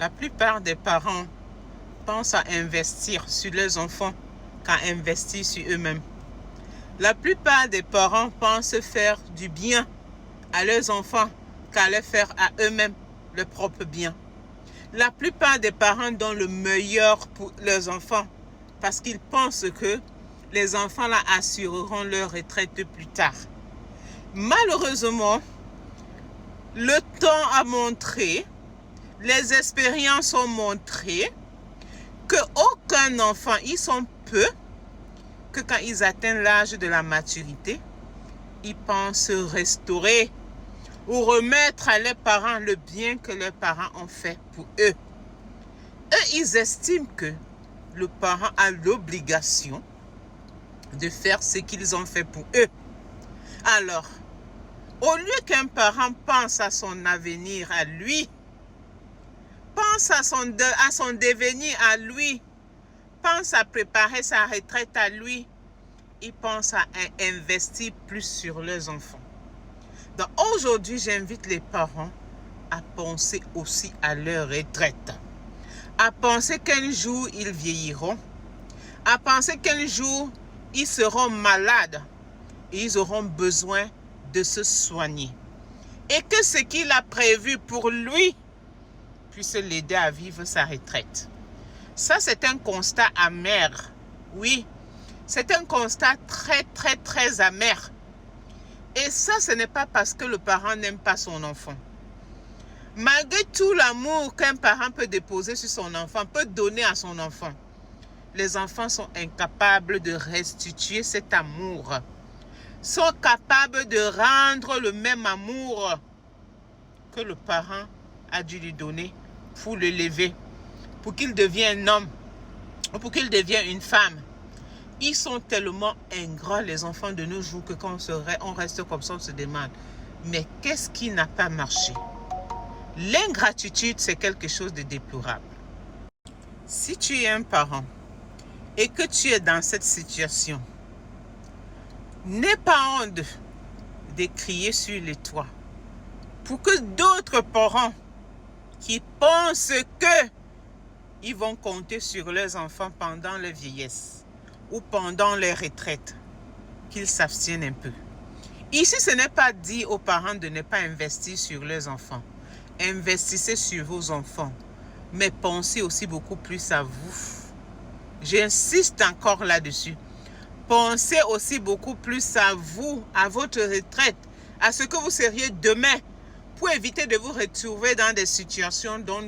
La plupart des parents pensent à investir sur leurs enfants qu'à investir sur eux-mêmes. La plupart des parents pensent faire du bien à leurs enfants qu'à leur faire à eux-mêmes le propre bien. La plupart des parents donnent le meilleur pour leurs enfants parce qu'ils pensent que les enfants là assureront leur retraite plus tard. Malheureusement, le temps a montré, les expériences ont montré qu'aucun enfant, ils sont peu, que quand ils atteignent l'âge de la maturité, ils pensent restaurer ou remettre à leurs parents le bien que leurs parents ont fait pour eux. Eux, ils estiment que le parent a l'obligation de faire ce qu'ils ont fait pour eux. Alors, au lieu qu'un parent pense à son avenir à lui, pense à son devenir à lui, pense à préparer sa retraite à lui, ils pensent à investir plus sur leurs enfants. Donc aujourd'hui, j'invite les parents à penser aussi à leur retraite, à penser qu'un jour ils vieilliront, à penser qu'un jour ils seront malades et ils auront besoin de se soigner. Et que ce qu'il a prévu pour lui puisse l'aider à vivre sa retraite. Ça, c'est un constat amer. Oui, c'est un constat très amer. Et ça, ce n'est pas parce que le parent n'aime pas son enfant. Malgré tout l'amour qu'un parent peut déposer sur son enfant, peut donner à son enfant, les enfants sont incapables de restituer cet amour, sont capables de rendre le même amour que le parent a dû lui donner pour l'élever, pour qu'il devienne un homme, ou pour qu'il devienne une femme. Ils sont tellement ingrats, les enfants de nos jours, que quand on reste comme ça, on se demande, mais qu'est-ce qui n'a pas marché? L'ingratitude, c'est quelque chose de déplorable. Si tu es un parent et que tu es dans cette situation, n'aie pas honte de crier sur les toits pour que d'autres parents qui pensent qu'ils vont compter sur leurs enfants pendant leur vieillesse ou pendant leur retraite, qu'ils s'abstiennent un peu. Ici, ce n'est pas dit aux parents de ne pas investir sur leurs enfants. Investissez sur vos enfants, mais pensez aussi beaucoup plus à vous. J'insiste encore là-dessus. Pensez aussi beaucoup plus à vous, à votre retraite, à ce que vous seriez demain, pour éviter de vous retrouver dans des situations dont